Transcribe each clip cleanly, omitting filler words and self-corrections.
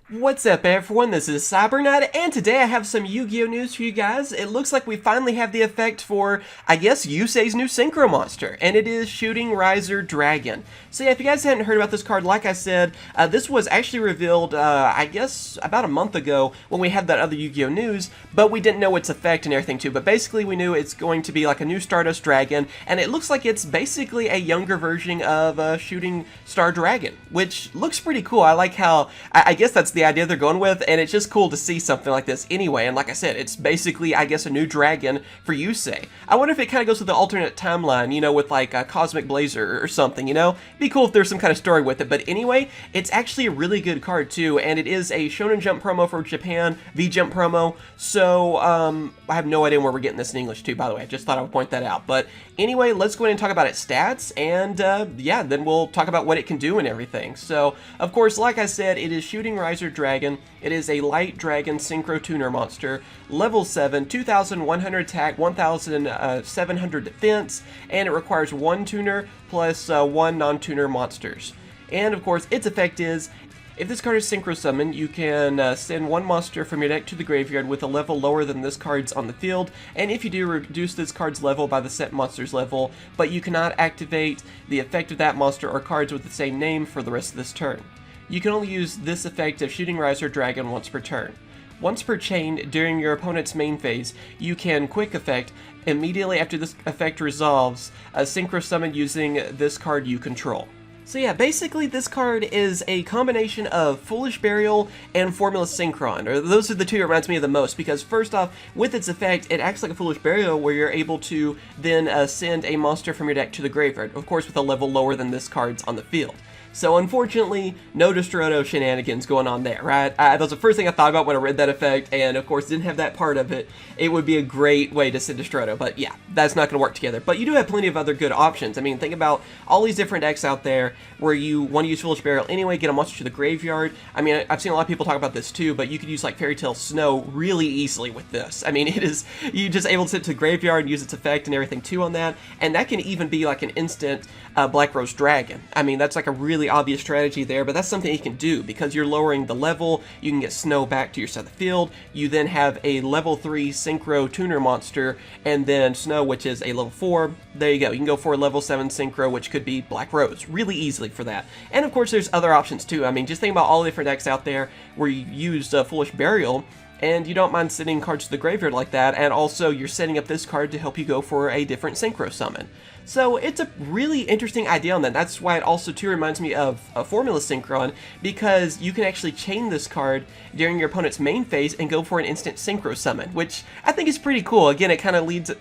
What's up everyone, this is CyberKnight, and today I have some Yu-Gi-Oh news for you guys. It looks like we finally have the effect for, I guess, YUSEI's new Synchro monster, and it is Shooting Riser Dragon. So yeah, if you guys hadn't heard about this card, like I said, this was actually revealed, I guess, about a month ago when we had that other Yu-Gi-Oh news, but we didn't know its effect and everything too. But basically we knew it's going to be like a new Stardust Dragon, and it looks like it's basically a younger version of Shooting Star Dragon, which looks pretty cool. I like how, I guess that's the idea they're going with, and it's just cool to see something like this anyway. And like I said, it's basically, I guess, a new dragon for YUSEI. I wonder if it kind of goes with the alternate timeline, you know, with like a Cosmic Blazer or something, you know? It'd be cool if there's some kind of story with it. But anyway, it's actually a really good card too, and it is a Shonen Jump promo for Japan, V-Jump promo. So I have no idea where we're getting this in English too, by the way. I just thought I would point that out. But anyway, let's go ahead and talk about its stats, and yeah, then we'll talk about what it can do and everything. So, of course, like I said, it is Shooting Riser Dragon. It is a light dragon synchro tuner monster, level 7, 2100 attack, 1700 defense, and it requires 1 tuner plus 1 non-tuner monsters. And of course, its effect is, if this card is Synchro Summoned, you can send 1 monster from your deck to the graveyard with a level lower than this card's on the field, and if you do, reduce this card's level by the set monster's level, but you cannot activate the effect of that monster or cards with the same name for the rest of this turn. You can only use this effect of Shooting Riser Dragon once per turn. Once per chain, during your opponent's main phase, you can quick effect, immediately after this effect resolves, Synchro Summon using this card you control. So yeah, basically this card is a combination of Foolish Burial and Formula Synchron, or those are the two it reminds me of the most, because first off, with its effect, it acts like a Foolish Burial where you're able to then send a monster from your deck to the graveyard, of course with a level lower than this card's on the field. So unfortunately, no Destrodo shenanigans going on there, right? That was the first thing I thought about when I read that effect, and of course didn't have that part of it. It would be a great way to send Destrodo, but yeah, that's not going to work together. But you do have plenty of other good options. I mean, think about all these different decks out there where you want to use Foolish Burial anyway, get a monster to the graveyard. I mean, I've seen a lot of people talk about this too, but you could use like Fairy Tale Snow really easily with this. I mean, it is, you just able to send it to the graveyard and use its effect and everything too on that, and that can even be like an instant Black Rose Dragon. I mean, that's like a really obvious strategy there, but that's something you can do because you're lowering the level. You can get Snow back to your side of the field. You then have a level 3 Synchro Tuner monster, and then Snow, which is a level 4. There you go. You can go for a level 7 Synchro, which could be Black Rose, really easily for that. And of course, there's other options too. I mean, just think about all the different decks out there where you use Foolish Burial, and you don't mind sending cards to the graveyard like that, and also you're setting up this card to help you go for a different Synchro Summon. So it's a really interesting idea on that. That's why it also too reminds me of Formula Synchron, because you can actually chain this card during your opponent's main phase and go for an instant Synchro Summon, which I think is pretty cool. Again, it kind of leads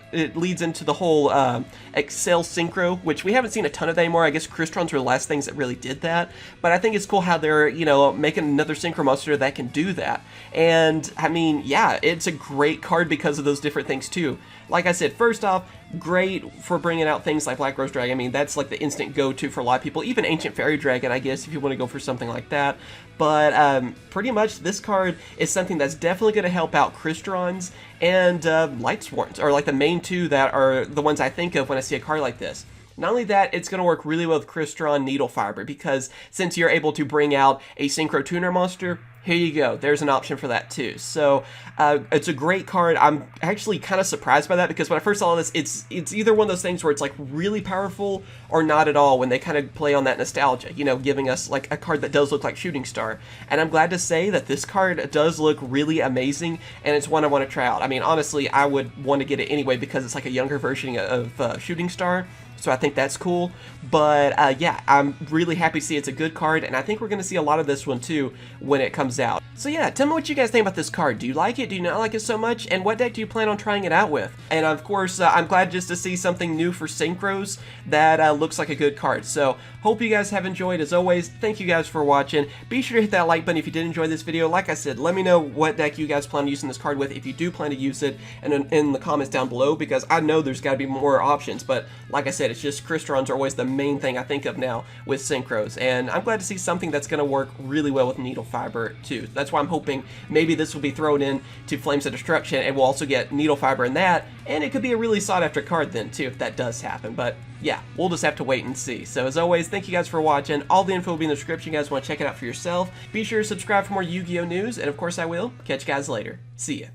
into the whole Accel Synchro, which we haven't seen a ton of that anymore. I guess Crystrons were the last things that really did that, but I think it's cool how they're, you know, making another Synchro monster that can do that. And I mean, yeah, it's a great card because of those different things too. Like I said, first off, great for bringing out things like Black Rose Dragon. I mean, that's like the instant go-to for a lot of people. Even Ancient Fairy Dragon, I guess, if you want to go for something like that. But pretty much this card is something that's definitely going to help out Crystrons and Lightsworns, or like the main two that are the ones I think of when I see a card like this. Not only that, it's going to work really well with Crystron Needle Fiber, because since you're able to bring out a Synchro Tuner monster, here you go. There's an option for that too. So it's a great card. I'm actually kind of surprised by that, because when I first saw this, it's either one of those things where it's like really powerful or not at all, when they kind of play on that nostalgia, you know, giving us like a card that does look like Shooting Star. And I'm glad to say that this card does look really amazing, and it's one I want to try out. I mean, honestly, I would want to get it anyway because it's like a younger version of Shooting Star. So I think that's cool, but yeah, I'm really happy to see it's a good card, and I think we're going to see a lot of this one too when it comes out. So yeah, tell me what you guys think about this card. Do you like it? Do you not like it so much? And what deck do you plan on trying it out with? And of course, I'm glad just to see something new for Synchros that looks like a good card. So hope you guys have enjoyed. As always, thank you guys for watching. Be sure to hit that like button if you did enjoy this video. Like I said, let me know what deck you guys plan on using this card with, if you do plan to use it, and in the comments down below, because I know there's got to be more options. But like I said, It's just Crystrons are always the main thing I think of now with Synchros, and I'm glad to see something that's going to work really well with Needle Fiber too. That's why I'm hoping maybe this will be thrown in to Flames of Destruction, and we'll also get Needle Fiber in that, and it could be a really sought after card then too if that does happen. But yeah, we'll just have to wait and see. So as always, thank you guys for watching. All the info will be in the description. You guys want to check it out for yourself. Be sure to subscribe for more Yu-Gi-Oh news, and of course I will. Catch you guys later. See ya.